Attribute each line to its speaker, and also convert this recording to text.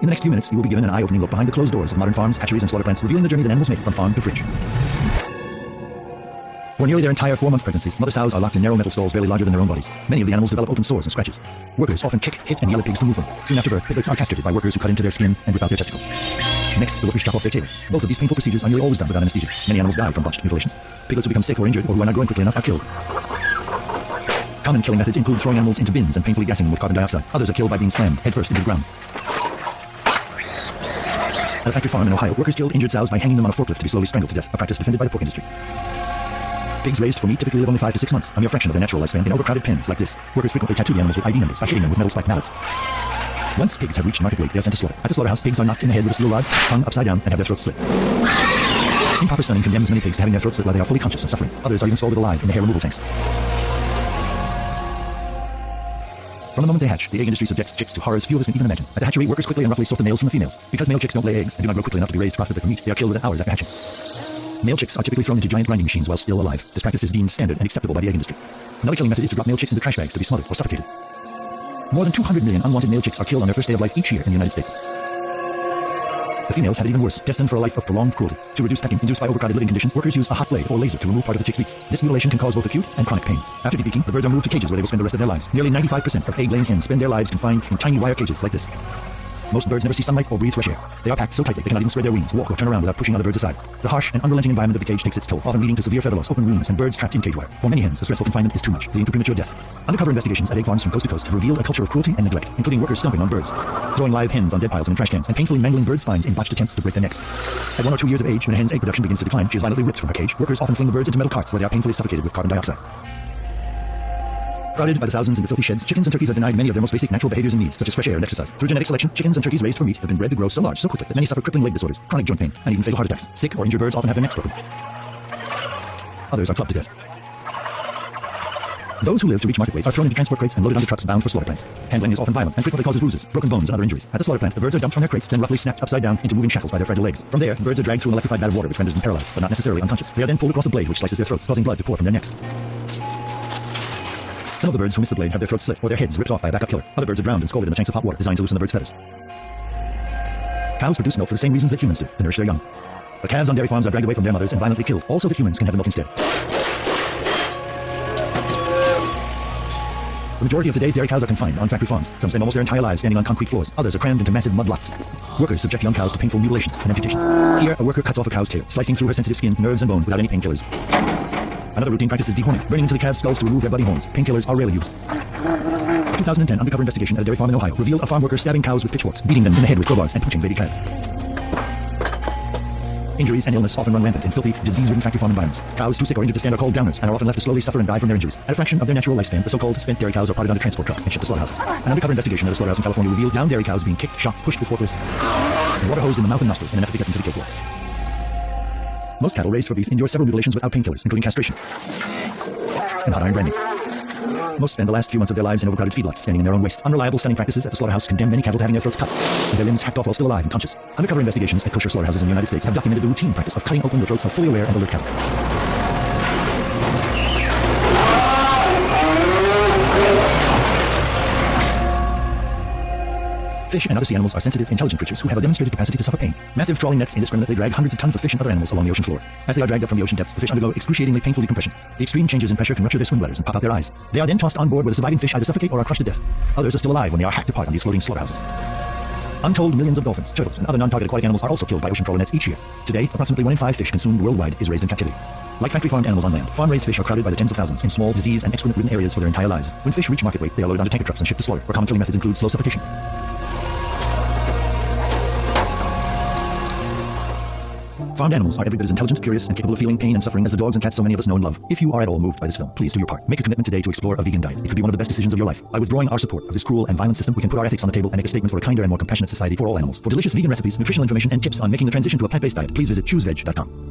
Speaker 1: In the next few minutes, you will be given an eye-opening look behind the closed doors of modern farms, hatcheries, and slaughter plants, revealing the journey that animals make from farm to fridge. For nearly their entire 4-month pregnancies, mother sows are locked in narrow metal stalls barely larger than their own bodies. Many of the animals develop open sores and scratches. Workers often kick, hit, and yell at pigs to move them. Soon after birth, piglets are castrated by workers who cut into their skin and rip out their testicles. Next, the workers chop off their tails. Both of these painful procedures are nearly always done without anesthesia. Many animals die from botched mutilations. Piglets who become sick or injured or who are not growing quickly enough are killed. Common killing methods include throwing animals into bins and painfully gassing them with carbon dioxide. Others are killed by being slammed headfirst into the ground. At a factory farm in Ohio, workers killed injured sows by hanging them on a forklift to be slowly strangled to death, a practice defended by the pork industry. Pigs raised for meat typically live only 5 to 6 months, a mere fraction of their natural lifespan in overcrowded pens like this. Workers frequently tattoo the animals with ID numbers by hitting them with metal-spiked mallets. Once pigs have reached market weight, they are sent to slaughter. At the slaughterhouse, pigs are knocked in the head with a steel rod, hung upside down, and have their throats slit. Improper stunning condemns many pigs to having their throats slit while they are fully conscious and suffering. Others are even scalded alive in the hair removal tanks. From the moment they hatch, the egg industry subjects chicks to horrors few of us can even imagine. At the hatchery, workers quickly and roughly sort the males from the females. Because male chicks don't lay eggs and do not grow quickly enough to be raised profitably for meat, they are killed within hours after hatching. Male chicks are typically thrown into giant grinding machines while still alive. This practice is deemed standard and acceptable by the egg industry. Another killing method is to drop male chicks into trash bags to be smothered or suffocated. More than 200 million unwanted male chicks are killed on their first day of life each year in the United States. The females have it even worse, destined for a life of prolonged cruelty. To reduce pecking induced by overcrowded living conditions, workers use a hot blade or laser to remove part of the chick's beaks. This mutilation can cause both acute and chronic pain. After debeaking, the birds are moved to cages where they will spend the rest of their lives. Nearly 95% of egg-laying hens spend their lives confined in tiny wire cages like this. Most birds never see sunlight or breathe fresh air. They are packed so tightly they cannot even spread their wings, walk, or turn around without pushing other birds aside. The harsh and unrelenting environment of the cage takes its toll, often leading to severe feather loss, open wounds, and birds trapped in cage wire. For many hens, the stressful confinement is too much, leading to premature death. Undercover investigations at egg farms from coast to coast have revealed a culture of cruelty and neglect, including workers stomping on birds, throwing live hens on dead piles and in trash cans, and painfully mangling bird spines in botched attempts to break their necks. At 1 or 2 years of age, when a hen's egg production begins to decline, she is violently ripped from her cage. Workers often fling the birds into metal carts where they are painfully suffocated with carbon dioxide. Crowded by the thousands in the filthy sheds, chickens and turkeys are denied many of their most basic natural behaviors and needs, such as fresh air and exercise. Through genetic selection, chickens and turkeys raised for meat have been bred to grow so large so quickly that many suffer crippling leg disorders, chronic joint pain, and even fatal heart attacks. Sick or injured birds often have their necks broken. Others are clubbed to death. Those who live to reach market weight are thrown into transport crates and loaded onto trucks bound for slaughter plants. Handling is often violent and frequently causes bruises, broken bones, and other injuries. At the slaughter plant, the birds are dumped from their crates, then roughly snapped upside down into moving shackles by their fragile legs. From there, the birds are dragged through an electrified vat of water which renders them paralyzed, but not necessarily unconscious. They are then pulled across a blade which slices their throats, causing blood to pour from their necks. Some of the birds who miss the blade have their throats slit or their heads ripped off by a backup killer. Other birds are drowned and scalded in the tanks of hot water designed to loosen the birds' feathers. Cows produce milk for the same reasons that humans do, to nourish their young. The calves on dairy farms are dragged away from their mothers and violently killed, all so that humans can have the milk instead. The majority of today's dairy cows are confined on factory farms. Some spend almost their entire lives standing on concrete floors. Others are crammed into massive mud lots. Workers subject young cows to painful mutilations and amputations. Here, a worker cuts off a cow's tail, slicing through her sensitive skin, nerves, and bone without any painkillers. Another routine practice is dehorning, burning into the calves' skulls to remove their bloody horns. Painkillers are rarely used. A 2010 undercover investigation at a dairy farm in Ohio revealed a farm worker stabbing cows with pitchforks, beating them in the head with crowbars, and poaching baby calves. Injuries and illness often run rampant in filthy, disease-ridden factory farm environments. Cows too sick or injured to stand are called downers and are often left to slowly suffer and die from their injuries. At a fraction of their natural lifespan, the so-called spent dairy cows are parted onto transport trucks and shipped to slaughterhouses. An undercover investigation at a slaughterhouse in California revealed downed dairy cows being kicked, shocked, pushed with forklifts, and water hosed in the mouth and nostrils in an effort to get them to the kill floor. Most cattle raised for beef endure several mutilations without painkillers, including castration and hot iron branding. Most spend the last few months of their lives in overcrowded feedlots, standing in their own waste. Unreliable stunning practices at the slaughterhouse condemn many cattle to having their throats cut and their limbs hacked off while still alive and conscious. Undercover investigations at kosher slaughterhouses in the United States have documented the routine practice of cutting open the throats of fully aware and alert cattle. Fish and other sea animals are sensitive, intelligent creatures who have a demonstrated capacity to suffer pain. Massive trawling nets indiscriminately drag hundreds of tons of fish and other animals along the ocean floor. As they are dragged up from the ocean depths, the fish undergo excruciatingly painful decompression. The extreme changes in pressure can rupture their swim bladders and pop out their eyes. They are then tossed on board where the surviving fish either suffocate or are crushed to death. Others are still alive when they are hacked apart on these floating slaughterhouses. Untold millions of dolphins, turtles, and other non-target aquatic animals are also killed by ocean trawler nets each year. Today, approximately 1 in 5 fish consumed worldwide is raised in captivity. Like factory-farmed animals on land, farm-raised fish are crowded by the tens of thousands in small, disease- and excrement-ridden areas for their entire lives. When fish reach market weight, they are loaded onto tanker trucks and shipped to slaughter, where common killing methods include slow suffocation. Farmed animals are every bit as intelligent, curious, and capable of feeling pain and suffering as the dogs and cats so many of us know and love. If you are at all moved by this film, please do your part. Make a commitment today to explore a vegan diet. It could be one of the best decisions of your life. By withdrawing our support of this cruel and violent system, we can put our ethics on the table and make a statement for a kinder and more compassionate society for all animals. For delicious vegan recipes, nutritional information, and tips on making the transition to a plant-based diet, please visit chooseveg.com.